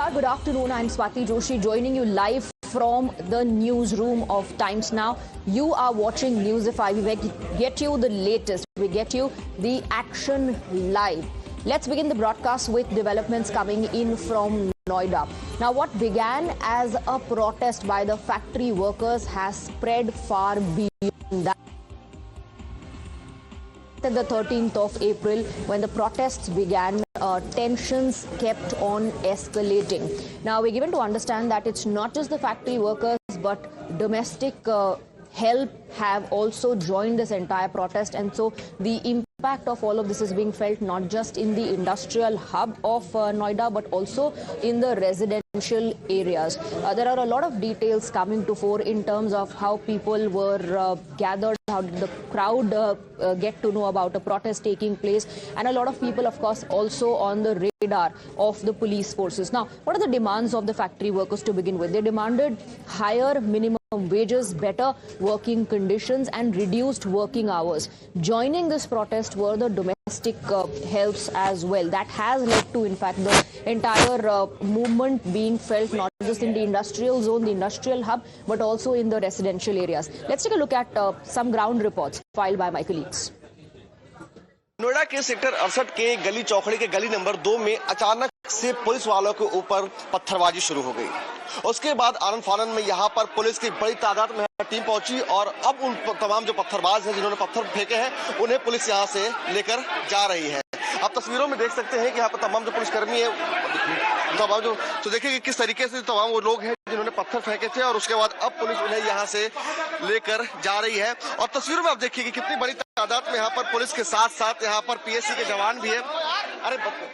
Namaskar, good afternoon. I'm Swati Joshi joining you live from the newsroom of Times Now. You are watching Newsify. We get you the latest. We get you the action live. Let's begin the broadcast with developments coming in from Noida. Now, what began as a protest by the factory workers has spread far beyond that. The 13th of April, when the protests began, tensions kept on escalating. Now, we're given to understand that it's not just the factory workers, but domestic help have also joined this entire protest, and so the impact of all of this is being felt not just in the industrial hub of Noida, but also in the residential areas. There are a lot of details coming to fore in terms of how people were gathered, how did the crowd get to know about a protest taking place, and a lot of people, of course, also on the radar of the police forces. Now, what are the demands of the factory workers to begin with? They demanded higher minimum wages, better working conditions and reduced working hours. Joining this protest were the domestic helps as well. That has led to, in fact, the entire movement being felt not just in the industrial zone, the industrial hub, but also in the residential areas. Let's take a look at some ground reports filed by my colleagues. Noida के sector 68 के गली चौखड़ी के गली number 2 में अचानक से police वालों के ऊपर पत्थरबाजी शुरू हो गई। उसके बाद आनन फानन में यहाँ पर पुलिस की बड़ी तादाद में टीम पहुंची और अब उन तमाम जो पत्थरबाज हैं जिन्होंने पत्थर फेंके हैं उन्हें पुलिस यहाँ से लेकर जा रही है। आप तस्वीरों में देख सकते हैं कि यहाँ पर तमाम जो पुलिसकर्मी है, तमाम जो तो देखिए किस तरीके से तमाम वो लोग हैं जिन्होंने पत्थर फेंके थे और उसके बाद अब पुलिस उन्हें यहाँ से लेकर जा रही है। और तस्वीरों में आप देखिए कि कितनी बड़ी तादाद में यहाँ पर पुलिस के साथ साथ यहाँ पर पीएससी के जवान भी है।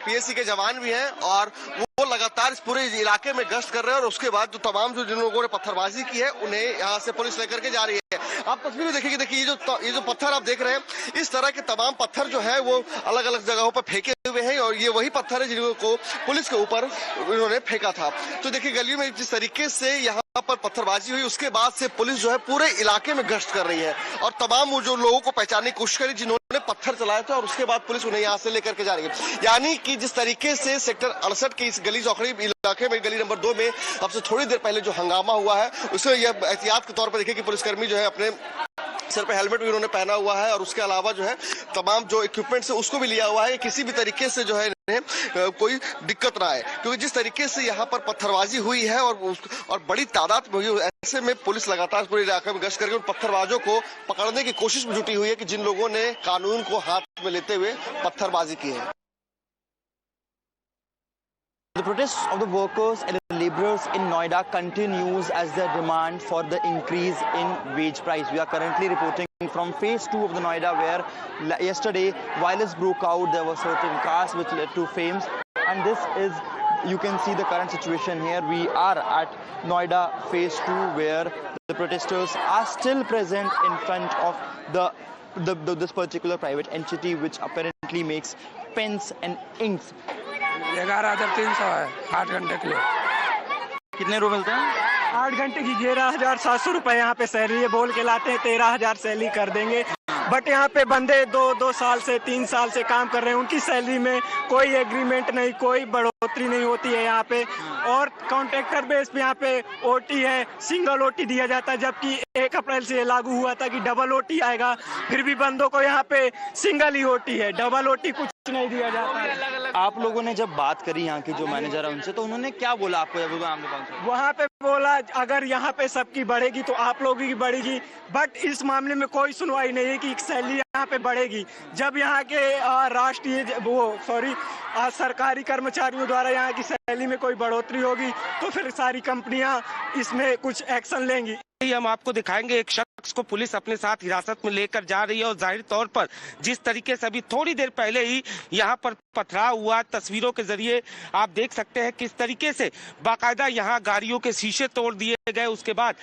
पीएससी के जवान भी हैं और वो लगातार इस पूरे इलाके में गश्त कर रहे हैं और उसके बाद जो तमाम जिन लोगों ने पत्थरबाजी की है उन्हें यहाँ से पुलिस लेकर के जा रही है। आप तस्वीरें देखिए, देखिए ये जो पत्थर आप देख रहे हैं, इस तरह के तमाम पत्थर जो है वो अलग अलग जगहों पर फेंके हुए हैं और ये वही पत्थर है जिनको पुलिस के ऊपर उन्होंने फेंका था। तो देखिए गलियों में जिस तरीके से यहाँ पर पत्थरबाजी हुई उसके बाद से पुलिस जो है पूरे इलाके में गश्त कर रही है और तमाम वो जो लोगों को पहचानने की कोशिश करी जिन्होंने पत्थर चलाए थे और उसके बाद पुलिस उन्हें यहाँ से लेकर के जा रही है। यानी कि जिस तरीके से सेक्टर 68 के इस गली चौखड़ी इलाके में गली नंबर 2 में अब से थोड़ी देर पहले जो हंगामा हुआ है उसमें यह एहतियात के तौर पर देखिए कि पुलिसकर्मी जो है अपने सर पे हेलमेट भी उन्होंने पहना हुआ है और उसके अलावा जो है तमाम जो इक्विपमेंट्स है उसको भी लिया हुआ है, किसी भी तरीके से जो है कोई दिक्कत ना आए, क्योंकि जिस तरीके से यहाँ पर पत्थरबाजी हुई है और बड़ी तादाद में हुई, ऐसे में पुलिस लगातार पूरे इलाके में गश्त करके उन पत्थरबाजों को पकड़ने की कोशिश में जुटी हुई है कि जिन लोगों ने कानून को हाथ में लेते हुए पत्थरबाजी की है। The protests of the workers and the laborers in Noida continues as their demand for the increase in wage price. We are currently reporting from phase 2 of the Noida where yesterday violence broke out. There were certain cars which led to flames, and this is, you can see the current situation here. We are at Noida phase 2 where the protesters are still present in front of this particular private entity which apparently makes pens and inks. 11,300 है 8 घंटे के लिए। कितने रुपए मिलते हैं? 8 घंटे की 11,700 रुपए यहाँ पे सैलरी है, बोल के लाते हैं 13,000 सैलरी कर देंगे, बट यहाँ पे बंदे 2 साल से 3 साल से काम कर रहे हैं, उनकी सैलरी में कोई एग्रीमेंट नहीं, कोई बढ़ोतरी नहीं होती है यहाँ पे और कॉन्ट्रैक्टर बेस पे यहाँ पे ओटी है, सिंगल ओटी दिया जाता है, जबकि 1 अप्रैल से लागू हुआ था कि डबल ओटी आएगा, फिर भी बंदों को यहाँ पे सिंगल ही ओटी है, डबल ओटी कुछ नहीं दिया जाता है। आप लोगों ने जब बात करी यहाँ की जो मैनेजर है उनसे, तो उन्होंने क्या बोला आपको जब आमने सामने? वहाँ पे बोला अगर यहाँ पे सबकी बढ़ेगी तो आप लोगों की बढ़ेगी, बट इस मामले में कोई सुनवाई नहीं है कि सैलरी यहाँ पे बढ़ेगी। जब यहाँ के सरकारी कर्मचारियों द्वारा यहाँ की सैलरी में कोई बढ़ोतरी होगी तो फिर सारी कंपनियां इसमें कुछ एक्शन लेंगी। हम आपको दिखाएंगे एक शख्स को पुलिस अपने साथ हिरासत में लेकर जा रही है और जाहिर तौर पर जिस तरीके से अभी थोड़ी देर पहले ही यहाँ पर पथराव हुआ, तस्वीरों के जरिए आप देख सकते हैं किस तरीके से बाकायदा यहाँ गाड़ियों के शीशे तोड़ दिए गए, उसके बाद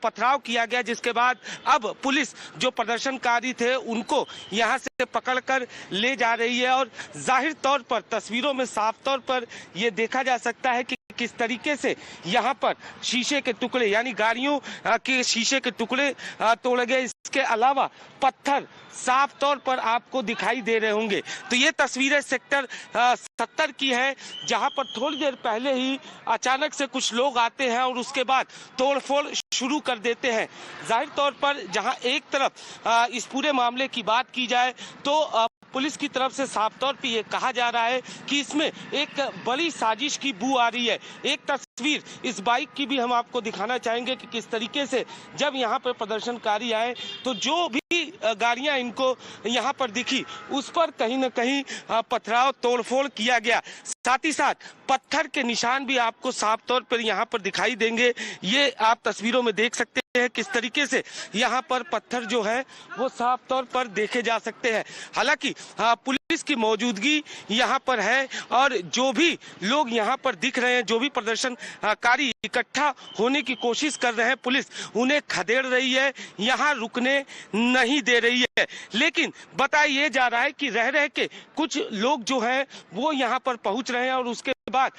पथराव किया गया, जिसके बाद अब पुलिस जो प्रदर्शनकारी थे उनको यहाँ से पकड़कर ले जा रही है और जाहिर तौर पर तस्वीरों में साफ तौर पर ये देखा जा सकता है कि किस तरीके से यहाँ पर शीशे के टुकड़े यानी गाड़ियों के शीशे के टुकड़े तोड़े गए। इसके अलावा पत्थर साफ तौर पर आपको दिखाई दे रहे होंगे। तो ये तस्वीरें सेक्टर 70 की है, जहां पर थोड़ी देर पहले ही अचानक से कुछ लोग आते हैं और उसके बाद तोड़फोड़ शुरू कर देते हैं। जाहिर तौर पर जहां एक तरफ इस पूरे मामले की बात की जाए तो पुलिस की तरफ से साफ तौर पे ये कहा जा रहा है कि इसमें एक बड़ी साजिश की बू आ रही है। एक तस्वीर इस बाइक की भी हम आपको दिखाना चाहेंगे कि किस तरीके से जब यहाँ पर प्रदर्शनकारी आए तो जो भी गाड़ियां इनको यहाँ पर दिखी उस पर कहीं न कहीं पथराव तोड़फोड़ किया गया। साथ ही साथ पत्थर के निशान भी आपको साफ तौर पर यहाँ पर दिखाई देंगे। ये आप तस्वीरों में देख सकते हैं किस तरीके से यहाँ पर पत्थर जो है वो साफ तौर पर देखे जा सकते हैं। हालांकि पुलिस की मौजूदगी यहाँ पर है और जो भी लोग यहाँ पर दिख रहे हैं, जो भी प्रदर्शनकारी इकट्ठा होने की कोशिश कर रहे हैं, पुलिस उन्हें खदेड़ रही है, यहाँ रुकने नहीं दे रही है। लेकिन बताया ये जा रहा है कि रह रह के कुछ लोग जो हैं वो यहाँ पर पहुंच रहे हैं और उसके बाद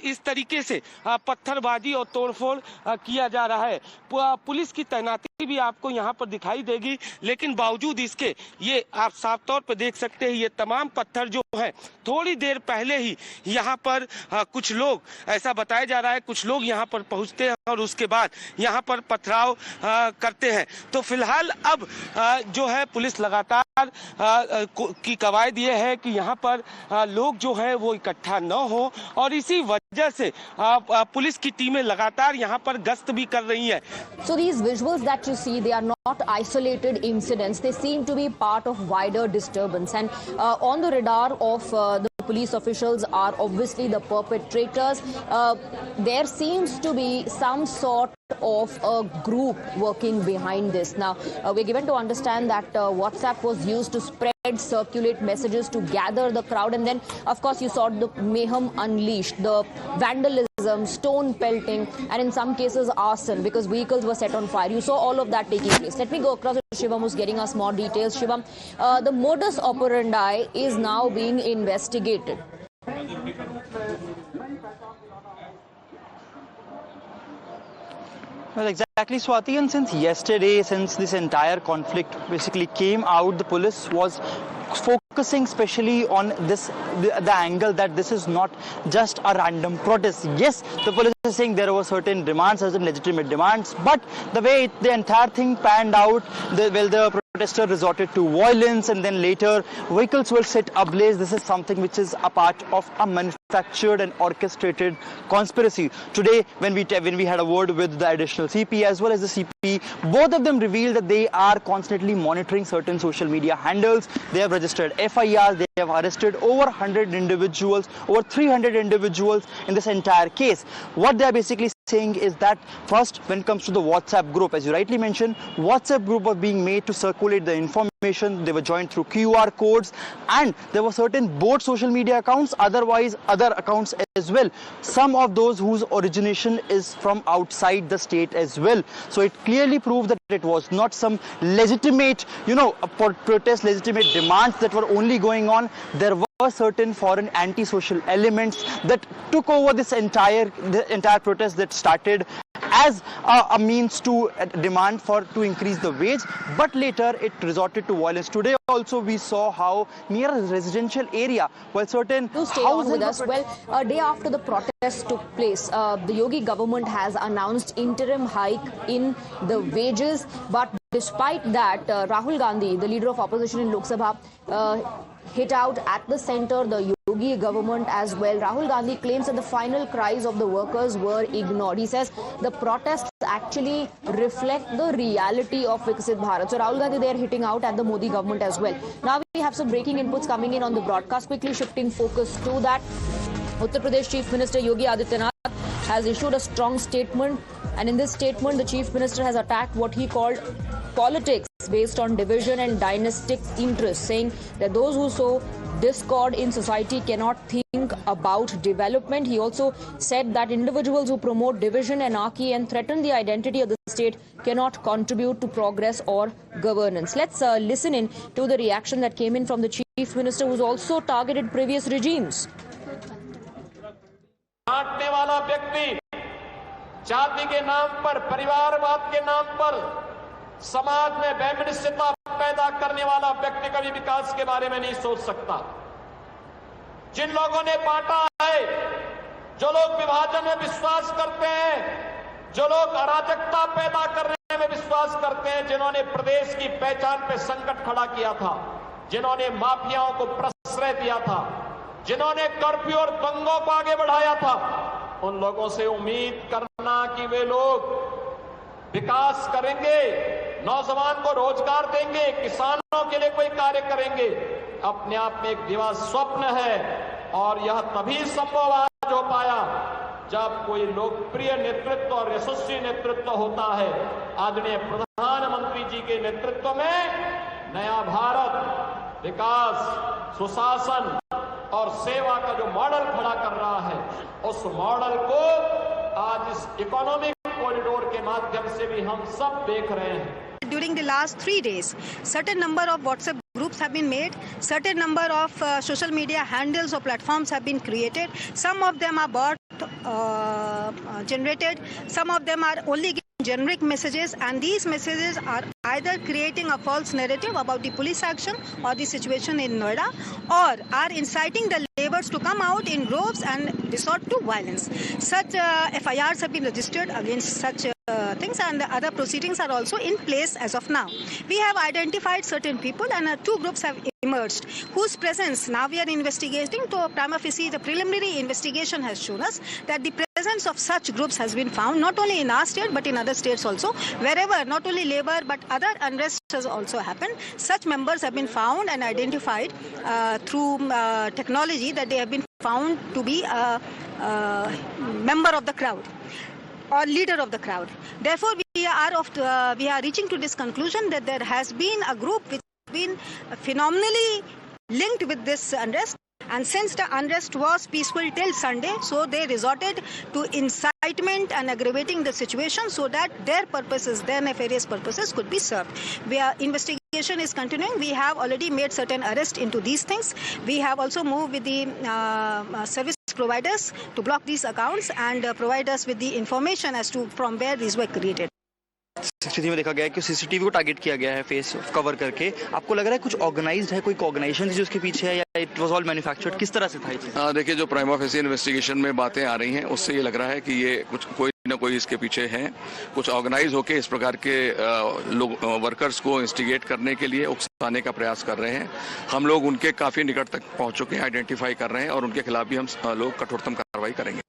इस तरीके से पत्थरबाजी और तोड़फोड़ किया जा रहा है। पुलिस की तैनाती भी आपको यहाँ पर दिखाई देगी, लेकिन बावजूद इसके ये आप साफ तौर पर देख सकते हैं ये तमाम पत्थर जो है थोड़ी देर पहले ही यहाँ पर कुछ लोग, ऐसा बताया जा रहा है, कुछ लोग यहाँ पर पहुँचते हैं और उसके बाद यहाँ पर पथराव करते हैं। तो फिलहाल अब जो है पुलिस लगातार की कवायद ये है कि यहाँ पर लोग जो है वो इकट्ठा न हो और इसी वजह से पुलिस की टीमें लगातार यहाँ पर गश्त भी कर रही है। So these visuals that you see, they are not isolated incidents. They seem to be part of wider disturbance, and on the radar of the police officials are obviously the perpetrators. There seems to be some sort of a group working behind this. Now, we're given to understand that WhatsApp was used to spread, circulate messages to gather the crowd, and then, of course, you saw the mayhem unleashed, the vandalism, stone pelting, and in some cases arson because vehicles were set on fire. You saw all of that taking place. Let me go across to Shivam, who's getting us more details. Shivam, the modus operandi is now being investigated. Well, exactly, Swati, and since yesterday, since this entire conflict basically came out, the police was focusing especially on this, the angle that this is not just a random protest. Yes, the police is saying there were certain demands, certain legitimate demands, but the way the entire thing panned out, the protester resorted to violence and then later vehicles were set ablaze. This is something which is a part of a manufactured and orchestrated conspiracy. Today, when we had a word with the additional CP as well as the CP, both of them revealed that they are constantly monitoring certain social media handles. They have registered FIRs, they have arrested over 100 individuals, over 300 individuals in this entire case. What they are basically saying is that first, when it comes to the WhatsApp group, as you rightly mentioned, WhatsApp group was being made to circulate the information. They were joined through QR codes, and there were certain both social media accounts, otherwise other accounts as well. Some of those whose origination is from outside the state as well. So it clearly proved that it was not some legitimate, protest, legitimate demands that were only going on. There were certain foreign anti-social elements that took over this entire protest that started as a means to demand to increase the wage, but later it resorted to violence. Today also we saw how near a residential area, while certain to stay on with us. Well, a day after the protest took place, the Yogi government has announced interim hike in the wages, but despite that, Rahul Gandhi, the leader of opposition in Lok Sabha, hit out at the center, the Yogi government as well. Rahul Gandhi claims that the final cries of the workers were ignored. He says the protests actually reflect the reality of Viksit Bharat. So Rahul Gandhi, they are hitting out at the Modi government as well. Now we have some breaking inputs coming in on the broadcast. Quickly shifting focus to that. Uttar Pradesh Chief Minister Yogi Adityanath has issued a strong statement, and in this statement the Chief Minister has attacked what he called politics based on division and dynastic interests, saying that those who sow discord in society cannot think about development. He also said that individuals who promote division, anarchy and threaten the identity of the state cannot contribute to progress or governance. Let's listen in to the reaction that came in from the Chief Minister, who's also targeted previous regimes. बांटने वाला व्यक्ति, जाति के नाम पर, परिवारवाद के नाम पर समाज में वैमनस्यता पैदा करने वाला व्यक्ति कभी विकास के बारे में नहीं सोच सकता। जिन लोगों ने बांटा है, जो लोग विभाजन में विश्वास करते हैं, जो लोग अराजकता पैदा करने में विश्वास करते हैं, जिन्होंने प्रदेश की पहचान पे संकट खड़ा किया था, जिन्होंने माफियाओं को प्रश्रय दिया था, जिन्होंने कर्फ्यू और दंगों को आगे बढ़ाया था, उन लोगों से उम्मीद करना कि वे लोग विकास करेंगे, नौजवान को रोजगार देंगे, किसानों के लिए कोई कार्य करेंगे, अपने आप में एक दिवा स्वप्न है। और यह तभी संभव आज हो पाया जब कोई लोकप्रिय नेतृत्व और यशस्वी नेतृत्व होता है। आदरणीय प्रधानमंत्री जी के नेतृत्व में नया भारत विकास, सुशासन और सेवा का जो मॉडल खड़ा कर रहा है, उस मॉडल को आज इस इकोनॉमिक कॉरिडोर के माध्यम से भी हम सब देख रहे हैं। During the last 3 days, certain number of WhatsApp groups have been made, certain number of social media handles or platforms have been created. Some of them are bot generated, some of them are only generic messages, and these messages are either creating a false narrative about the police action or the situation in Noida, or are inciting the laborers to come out in droves and resort to violence. Such FIRs have been registered against such things, and the other proceedings are also in place as of now. We have identified certain people, and 2 groups have emerged whose presence now we are investigating. To prima facie, the preliminary investigation has shown us that the presence of such groups has been found not only in our state but in other states also, wherever not only labor but other unrest has also happened. Such members have been found and identified through technology, that they have been found to be a member of the crowd or leader of the crowd. Therefore, we are reaching to this conclusion that there has been a group which has been phenomenally linked with this unrest. And since the unrest was peaceful till Sunday, so they resorted to incitement and aggravating the situation so that their purposes, their nefarious purposes, could be served. Investigation is continuing. We have already made certain arrests into these things. We have also moved with the service providers to block these accounts and provide us with the information as to from where these were created. स्थिति में देखा गया है कि CCTV को target किया गया है फेस कवर करके। आपको लग रहा है कुछ ऑर्गेनाइज्ड है, कोई ऑर्गेनाइजेशन थी जो उसके पीछे है, या इट वाज ऑल मैन्युफैक्चर्ड? किस तरह से था? देखिए, जो प्राइमा फेसी इन्वेस्टिगेशन में बातें आ रही हैं, उससे ये लग रहा है कि ये कुछ कोई ना कोई इसके पीछे है, कुछ ऑर्गेनाइज होकर इस प्रकार के लोग वर्कर्स को इंस्टिगेट करने के लिए उकसाने का प्रयास कर रहे हैं। हम लोग उनके काफी निकट तक पहुंच चुके हैं, आइडेंटिफाई कर रहे हैं, और उनके खिलाफ भी हम लोग कठोरतम कार्रवाई करेंगे।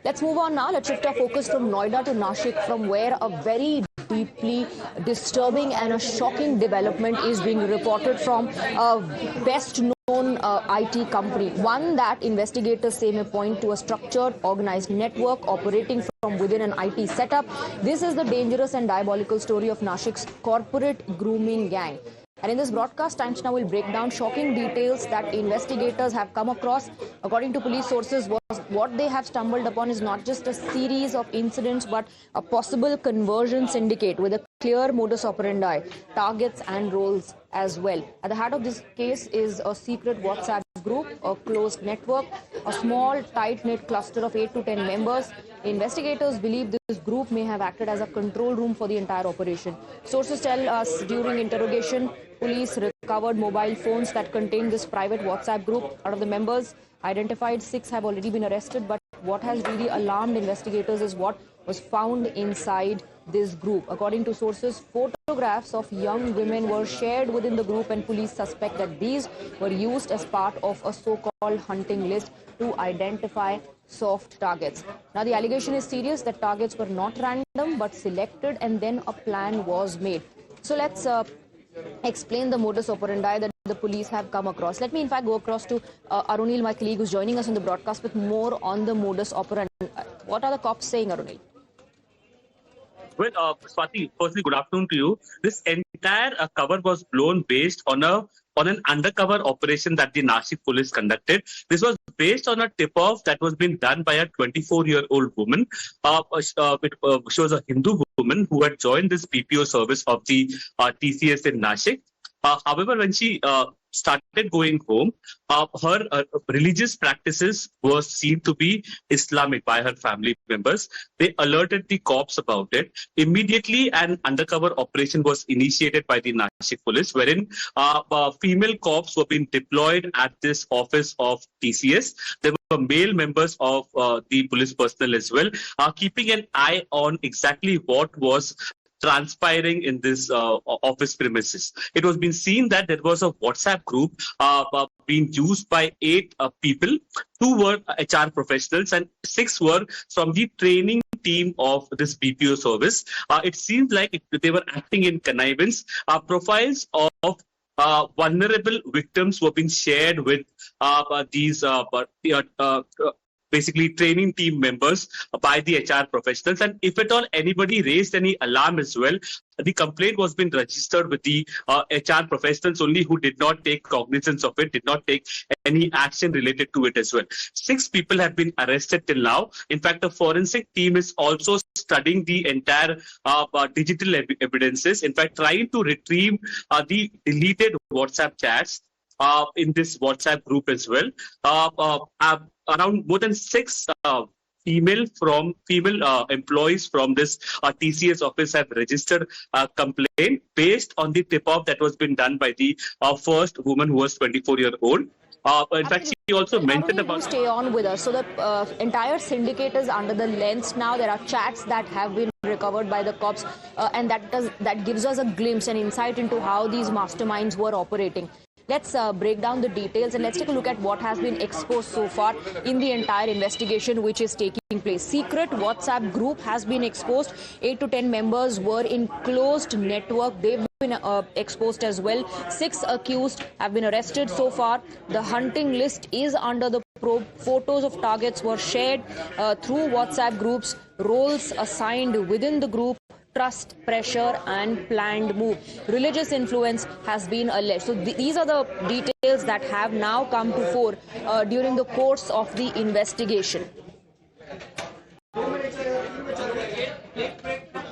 Let's move on now. Let's shift our focus from Noida to Nashik, from where a very deeply disturbing and a shocking development is being reported from a best-known IT company. One that investigators say may point to a structured, organized network operating from within an IT setup. This is the dangerous and diabolical story of Nashik's corporate grooming gang. And in this broadcast, Times Now will break down shocking details that investigators have come across. According to police sources, what they have stumbled upon is not just a series of incidents, but a possible conversion syndicate with a clear modus operandi, targets and roles as well. At the heart of this case is a secret WhatsApp group, a closed network, a small, tight-knit cluster of 8 to 10 members. Investigators believe this group may have acted as a control room for the entire operation. Sources tell us during interrogation, police recovered mobile phones that contained this private WhatsApp group. Out of the members identified, 6 have already been arrested, but what has really alarmed investigators is what was found inside this group. According to sources, photographs of young women were shared within the group, and police suspect that these were used as part of a so-called hunting list to identify soft targets. Now, the allegation is serious that targets were not random but selected, and then a plan was made. So let's explain the modus operandi that the police have come across. Let me in fact go across to Arunil, my colleague, who's joining us on the broadcast with more on the modus operandi. What are the cops saying, Arunil? Well, Swati, firstly, good afternoon to you. This entire cover was blown based on an undercover operation that the Nashik police conducted. This was based on a tip-off that was being done by a 24-year-old woman. She was a Hindu woman who had joined this BPO service of the TCS in Nashik. However, when she started going home, her religious practices were seen to be Islamic by her family members. They alerted the cops about it. Immediately, an undercover operation was initiated by the Nashik police, wherein female cops were being deployed at this office of TCS. There were male members of the police personnel as well, keeping an eye on exactly what was transpiring in this office premises. It was being seen that there was a WhatsApp group being used by 8 people. 2 were HR professionals and 6 were from the training team of this BPO service. It seems like they were acting in connivance. Profiles of vulnerable victims were being shared with these basically training team members by the HR professionals. And if at all anybody raised any alarm as well, the complaint was being registered with the HR professionals only, who did not take cognizance of it, did not take any action related to it as well. 6 people have been arrested till now. In fact, a forensic team is also studying the entire digital evidences. In fact, trying to retrieve the deleted WhatsApp chats in this WhatsApp group as well. Around more than 6 female employees from this TCS office have registered a complaint based on the tip-off that was been done by the first woman, who was 24-year-old. In fact, she also mentioned about... Stay on with us. So the entire syndicate is under the lens now. There are chats that have been recovered by the cops, and that gives us a glimpse and insight into how these masterminds were operating. Let's break down the details and let's take a look at what has been exposed so far in the entire investigation which is taking place. Secret WhatsApp group has been exposed. 8 to 10 members were in closed network. They've been exposed as well. 6 accused have been arrested so far. The hunting list is under the probe. Photos of targets were shared through WhatsApp groups. Roles assigned within the group. Trust, pressure and planned move. Religious influence has been alleged. So these are the details that have now come to fore during the course of the investigation.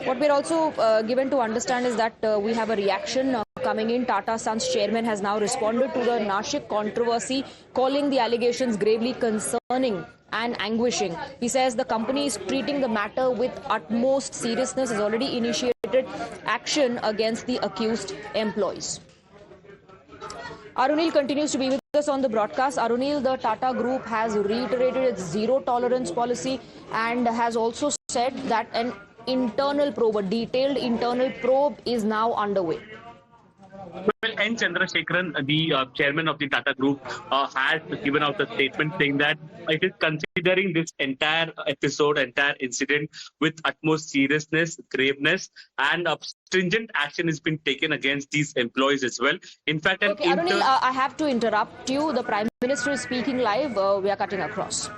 What we're also given to understand is that we have a reaction coming in. Tata Sons chairman has now responded to the Nashik controversy, calling the allegations gravely concerning and anguishing. He says the company is treating the matter with utmost seriousness, has already initiated action against the accused employees. Arunil continues to be with us on the broadcast. Arunil, the Tata Group has reiterated its zero tolerance policy and has also said that an internal probe, a detailed internal probe is now underway. Well, N. Chandrasekaran, the chairman of the Tata Group, has given out a statement saying that it is considering this entire episode, entire incident with utmost seriousness, graveness, and stringent action has been taken against these employees as well. In fact, Arunil, I have to interrupt you. The Prime Minister is speaking live. We are cutting across.